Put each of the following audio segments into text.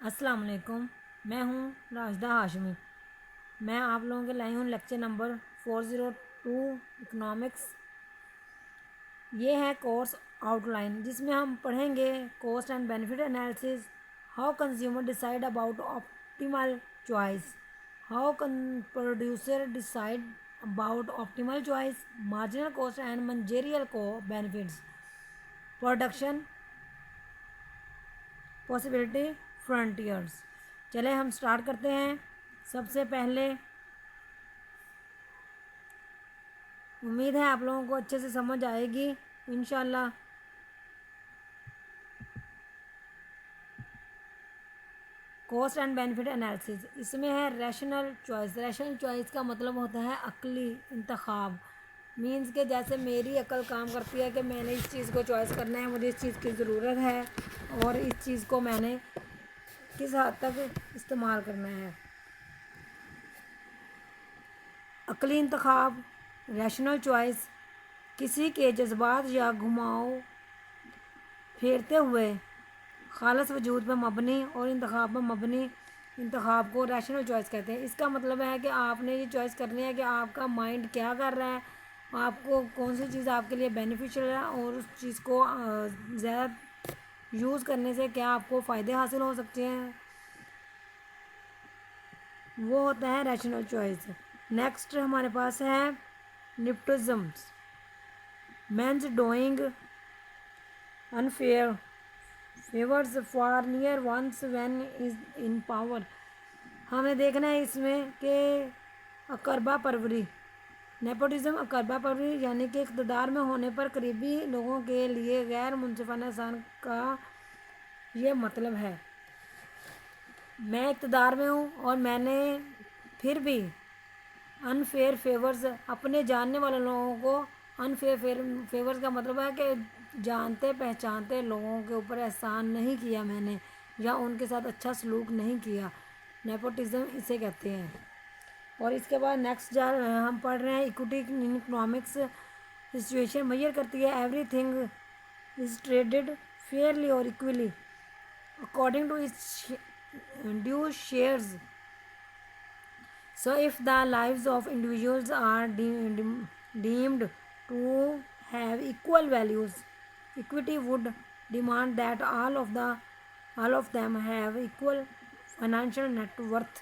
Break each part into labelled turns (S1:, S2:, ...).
S1: السلام علیکم، میں ہوں راشدہ ہاشمی۔ میں آپ لوگوں کے لائی ہوں لیکچر نمبر 402 اکنامکس۔ یہ ہے کورس آؤٹ لائن، جس میں ہم پڑھیں گے cost and benefit analysis, how consumer decide about optimal choice, how producer decide about optimal choice, marginal cost and marginal کو بینیفٹس، پروڈکشن پاسبلٹی فرنٹیئرز۔ چلے ہم سٹارٹ کرتے ہیں۔ سب سے پہلے امید ہے آپ لوگوں کو اچھے سے سمجھ آئے گی انشاءاللہ۔ کوسٹ اینڈ بینیفٹ انالیسس، اس میں ہے ریشنل چوائس۔ ریشنل چوائس کا مطلب ہوتا ہے عقلی انتخاب، مینز کہ جیسے میری عقل کام کرتی ہے کہ میں نے اس چیز کو چوائس کرنا ہے، مجھے اس چیز کی ضرورت ہے اور اس چیز کو میں نے کس حد تک استعمال کرنا ہے۔ عقلی انتخاب ریشنل چوائس کسی کے جذبات یا گھماؤ پھیرتے ہوئے خالص وجود پر مبنی اور انتخاب پر مبنی انتخاب کو ریشنل چوائس کہتے ہیں۔ اس کا مطلب ہے کہ آپ نے یہ چوائس کرنی ہے کہ آپ کا مائنڈ کیا کر رہا ہے، آپ کو کون سی چیز آپ کے لیے بینیفیشیل ہے اور اس چیز کو زیادہ یوز کرنے سے کیا آپ کو فائدے حاصل ہو سکتے ہیں، وہ ہوتا ہے ریشنل چوائس۔ نیکسٹ ہمارے پاس ہے nepotisms, means doing unfair favors for near ones when is in power۔ ہمیں دیکھنا ہے اس میں کہ اقربا پروری، نیپوٹزم اقربا پروری یعنی کہ اقتدار میں ہونے پر قریبی لوگوں کے لیے غیر منصفانہ احسان کا یہ مطلب ہے۔ میں اقتدار میں ہوں اور میں نے پھر بھی انفیئر فیورز اپنے جاننے والے لوگوں کو، انفیئر فیورز کا مطلب ہے کہ جانتے پہچانتے لوگوں کے اوپر احسان نہیں کیا میں نے، یا ان کے ساتھ اچھا سلوک نہیں کیا، نیپوٹزم اسے کہتے ہیں۔ اور اس کے بعد نیکسٹ ہم پڑھ رہے ہیں ایکوٹی ان اکنامکس۔ سچویشن میئر کرتی ہے everything is traded fairly اور equally according to its due shares, so if the lives of individuals are deemed to have equal values, equity would demand that all of them have equal financial net worth۔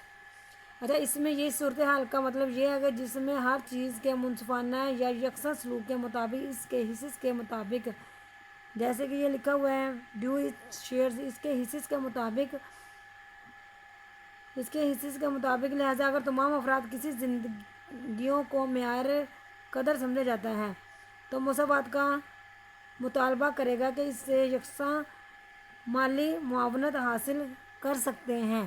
S1: اچھا، اس میں یہ صورتحال کا مطلب یہ ہے کہ جس میں ہر چیز کے منصفانہ یا یکساں سلوک کے مطابق اس کے حصص کے مطابق، جیسے کہ یہ لکھا ہوا ہے ڈیو شیئرز، اس کے حصص کے مطابق، لہذا اگر تمام افراد کسی زندگیوں کو معیار قدر سمجھا جاتا ہے تو مساوات کا مطالبہ کرے گا کہ اس سے یکساں مالی معاونت حاصل کر سکتے ہیں۔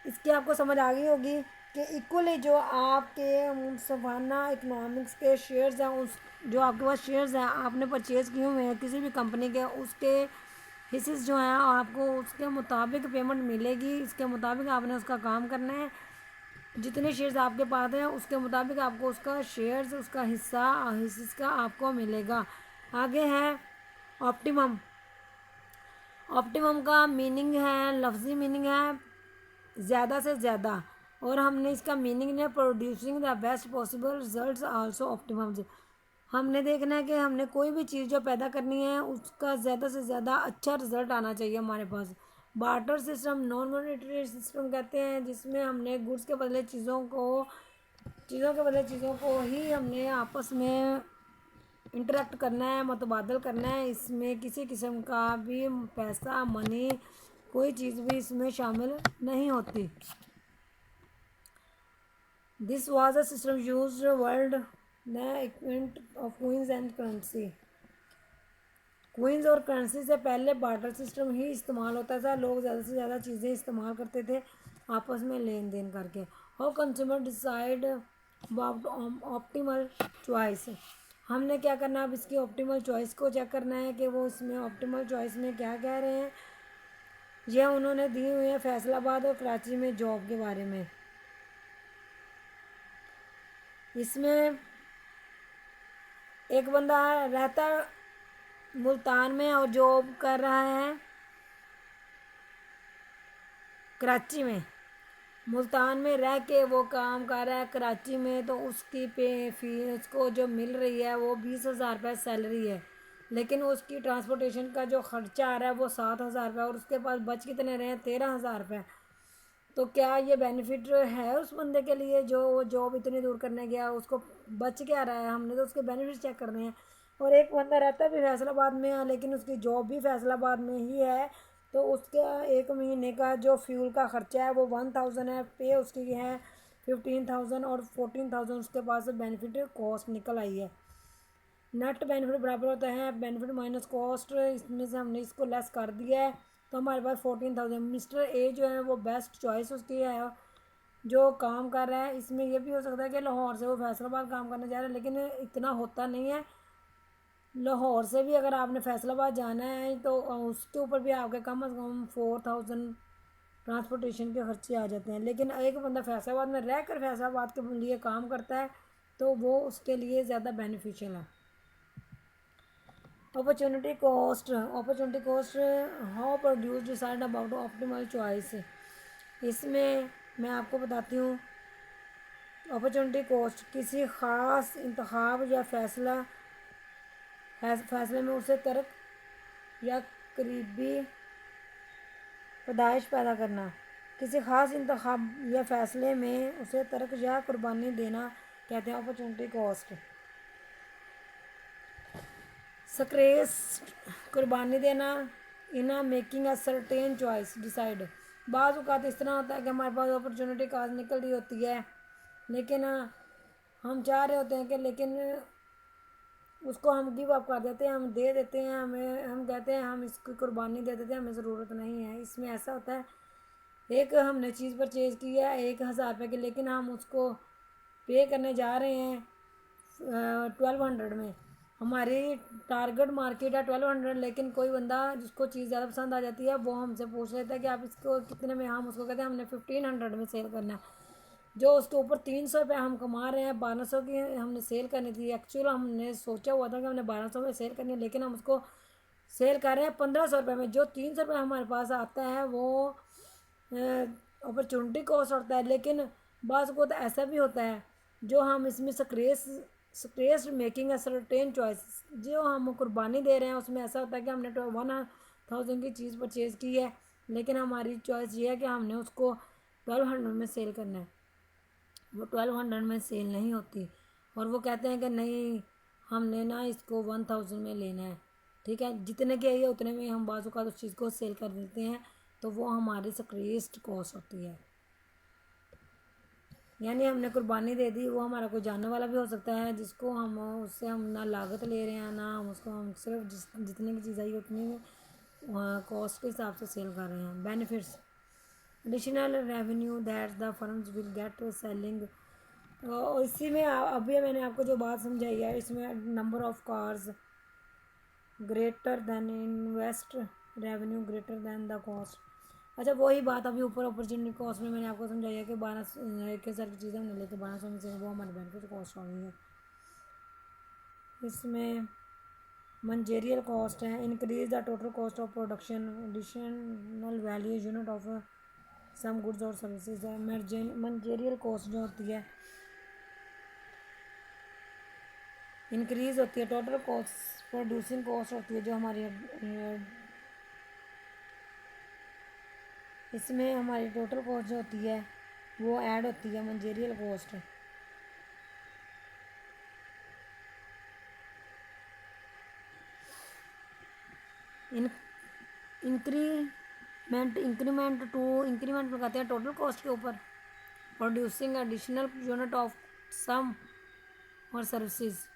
S1: اس کی آپ کو سمجھ آ گئی ہوگی کہ ایکولی جو آپ کے منصفانہ اکنامکس کے شیئرز ہیں، جو آپ کے پاس شیئرز ہیں، آپ نے پرچیز کیے ہوئے ہیں کسی بھی کمپنی کے، اس کے حصص جو ہیں آپ کو اس کے مطابق پیمنٹ ملے گی، اس کے مطابق آپ نے اس کا کام کرنا ہے۔ جتنے شیئرز آپ کے پاس ہیں اس کے مطابق آپ کو اس کا شیئرز، اس کا حصص کا آپ کو ملے گا۔ آگے ہے آپٹیمم۔ آپٹیمم کا میننگ ہے، لفظی میننگ ہے زیادہ سے زیادہ، اور ہم نے اس کا میننگ ہے producing the best possible results also optimums. ہم نے دیکھنا ہے کہ ہم نے کوئی بھی چیز جو پیدا کرنی ہے اس کا زیادہ سے زیادہ اچھا رزلٹ آنا چاہیے ہمارے پاس۔ Barter system non monetary system کہتے ہیں، جس میں ہم نے گڈس کے بدلے چیزوں کو ہی ہم نے آپس میں انٹریکٹ کرنا ہے، متبادل کرنا ہے۔ اس میں کسی قسم کا بھی پیسہ، منی، کوئی چیز بھی اس میں شامل نہیں ہوتی۔ This was a system used world the equivalent of coins and currency۔ Queens اور کرنسی سے پہلے بارٹر سسٹم ہی استعمال ہوتا تھا، لوگ زیادہ سے زیادہ چیزیں استعمال کرتے تھے آپس میں لین دین کر کے۔ How consumer decide about optimal choice, ہم نے کیا کرنا ہے، اب اس کی آپٹیمل چوائس کو چیک کرنا ہے کہ وہ اس میں آپٹیمل چوائس میں کیا کہہ رہے ہیں۔ یہ انہوں نے دی ہوئی ہے فیصل آباد اور کراچی میں جاب کے بارے میں۔ اس میں ایک بندہ رہتا ملتان میں اور جاب کر رہا ہے کراچی میں ملتان میں رہ کے وہ کام کر رہا ہے کراچی میں، تو اس کی اس کو جو مل رہی ہے وہ 20,000 روپے سیلری ہے، لیکن اس کی ٹرانسپورٹیشن کا جو خرچہ آ رہا ہے وہ 7,000 روپے، اور اس کے پاس بچ کتنے رہے ہیں 13,000 روپے۔ تو کیا یہ بینیفٹ ہے اس بندے کے لیے جو وہ جاب اتنی دور کرنے گیا، اس کو بچ کیا رہا ہے؟ ہم نے تو اس کے بینیفٹ چیک کرنے ہیں۔ اور ایک بندہ رہتا بھی فیصل آباد میں ہے لیکن اس کی جاب بھی فیصل آباد میں ہی ہے، تو اس کا ایک مہینے کا جو فیول کا خرچہ ہے وہ 1,000 ہے، پے اس کی ہے 15,000 اور 14,000 اس کے پاس بینیفٹ کاسٹ نکل آئی ہے۔ نیٹ بینیفٹ برابر ہوتا ہے بینیفٹ مائنس کاسٹ، اس میں سے ہم نے اس کو لیس کر دیا ہے تو ہمارے پاس 14,000۔ مسٹر اے جو ہے وہ بیسٹ چوائس اس کی ہے جو کام کر رہا ہے۔ اس میں یہ بھی ہو سکتا ہے کہ لاہور سے وہ فیصل آباد کام کرنے جا رہا ہے، لیکن اتنا ہوتا نہیں ہے۔ لاہور سے بھی اگر آپ نے فیصل آباد جانا ہے تو اس کے اوپر بھی آپ کے کم از کم 4,000 ٹرانسپورٹیشن کے خرچے آ جاتے ہیں، لیکن ایک بندہ فیصل آباد میں رہ کر فیصل آباد کے لیے کام کرتا ہے تو وہ اس کے لیے زیادہ بینیفیشیل ہے۔ Opportunity cost how produce decide about optimal choice. اس میں آپ کو بتاتی ہوں اپرچونٹی کاسٹ کسی خاص انتخاب یا فیصلے میں اسے ترک یا قریبی پیدائش پیدا کرنا۔ کسی خاص انتخاب یا فیصلے میں اسے ترک یا قربانی دینا کہتے ہیں اپرچونٹی کاسٹ۔ سکریس قربانی دینا in making a certain choice decide. بعض اوقات اس طرح ہوتا ہے کہ ہمارے پاس اپرچونٹی کاسٹ نکل رہی ہوتی ہے لیکن ہم چاہ رہے ہوتے ہیں کہ لیکن اس کو ہم گیو اپ کر دیتے ہیں، ہم دے دیتے ہیں، ہم کہتے ہیں ہم اس کی قربانی دے دیتے ہیں، ہمیں ضرورت نہیں ہے۔ اس میں ایسا ہوتا ہے ایک ہم نے چیز پرچیز کی ہے 1,000 روپے کی، لیکن ہم اس کو پے کرنے جا رہے ہیں 1,200 میں، ہماری ٹارگٹ مارکیٹ ہے 1,200، لیکن کوئی بندہ جس کو چیز زیادہ پسند آ جاتی ہے وہ ہم سے پوچھ لیتا ہے کہ آپ اس کو کتنے میں، ہم اس کو کہتے ہیں ہم نے 1,500 میں سیل کرنا ہے، جو اس کے اوپر 300 روپے ہم کما رہے ہیں، 1,200 کی ہم نے سیل کرنی تھی، ایکچوئل ہم نے سوچا ہوا تھا کہ ہم نے 1,200 میں سیل کرنی ہے، لیکن ہم اس کو سیل کر رہے ہیں 1,500 روپے میں۔ جو 300 روپے ہمارے پاس آتا ہے وہ اپرچونٹی کاسٹ ہوتا ہے، لیکن بعض اوقات ایسا بھی ہوتا ہے جو ہم اس میں سکریس میکنگ اے سرٹین چوائس، جو ہم قربانی دے رہے ہیں اس میں ایسا ہوتا ہے کہ ہم نے 1,000 کی چیز پرچیز کی ہے، لیکن ہماری چوائس یہ ہے کہ ہم نے اس کو 1,200 میں سیل کرنا ہے، وہ 1,200 میں سیل نہیں ہوتی، اور وہ کہتے ہیں کہ نہیں ہم نے نا اس کو 1,000 میں لینا ہے، ٹھیک ہے، جتنے کی آئی ہے اتنے میں ہم بعض اوقات اس چیز کو سیل کر دیتے ہیں، تو وہ ہماری سکریسڈ کاسٹ ہوتی ہے۔ یعنی ہم نے قربانی دے دی، وہ ہمارا کوئی جاننے والا بھی ہو سکتا ہے جس کو ہم اس سے ہم نہ لاگت لے رہے ہیں، نہ ہم اس کو ہم صرف جتنے کی چیز آئی اتنی کاسٹ کے حساب سے سیل کر رہے ہیں۔ Benefits additional revenue that the firms will get selling, اور اسی میں ابھی میں نے آپ کو جو بات سمجھائی ہے اس میں number of cars greater than invest revenue greater than the cost. اچھا وہی بات ابھی اوپر اپرچونٹی کاسٹ میں نے آپ کو سمجھایا کہ 1,000 کی چیزیں ہم نے لے کے 1,200 میں سے وہ ہمارے بینیفٹ کاسٹ آ گئی ہے۔ اس میں منجیریل کاسٹ ہے increase the total cost of production additional value unit of some goods اور سروسز ہے۔ منجیریل کاسٹ جو ہوتی ہے انکریز ہوتی ہے، ٹوٹل کاسٹ پروڈیوسنگ کاسٹ ہوتی ہے جو ہماری اس میں ہماری ٹوٹل کاسٹ جو ہوتی ہے وہ ایڈ ہوتی ہے منجیریل کاسٹ۔ انکریمنٹ لگاتے ہیں ٹوٹل کاسٹ کے اوپر، پروڈیوسنگ ایڈیشنل یونٹ آف سم اور سروسز،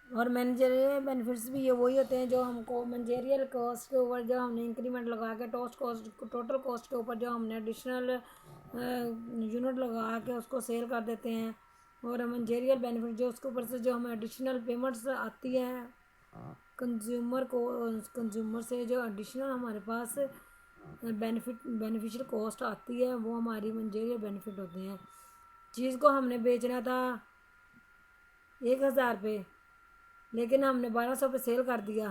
S1: اور مینیجریل بینیفٹس بھی یہ وہی ہوتے ہیں جو ہم کو مینیجریل کاسٹ کے اوپر جو ہم نے انکریمنٹ لگا کے ٹوٹل کاسٹ کے اوپر جو ہم نے ایڈیشنل یونٹ لگا کے اس کو سیل کر دیتے ہیں، اور مینیجریل بینیفٹ جو اس کے اوپر سے جو ہمیں ایڈیشنل پیمنٹس آتی ہیں کنزیومر سے، جو ایڈیشنل ہمارے پاس بینیفیشل کاسٹ آتی ہے وہ ہماری مینیجریل بینیفٹ ہوتے ہیں۔ چیز کو ہم نے بیچنا تھا 1,000 پہ لیکن ہم نے 1,200 پہ سیل کر دیا،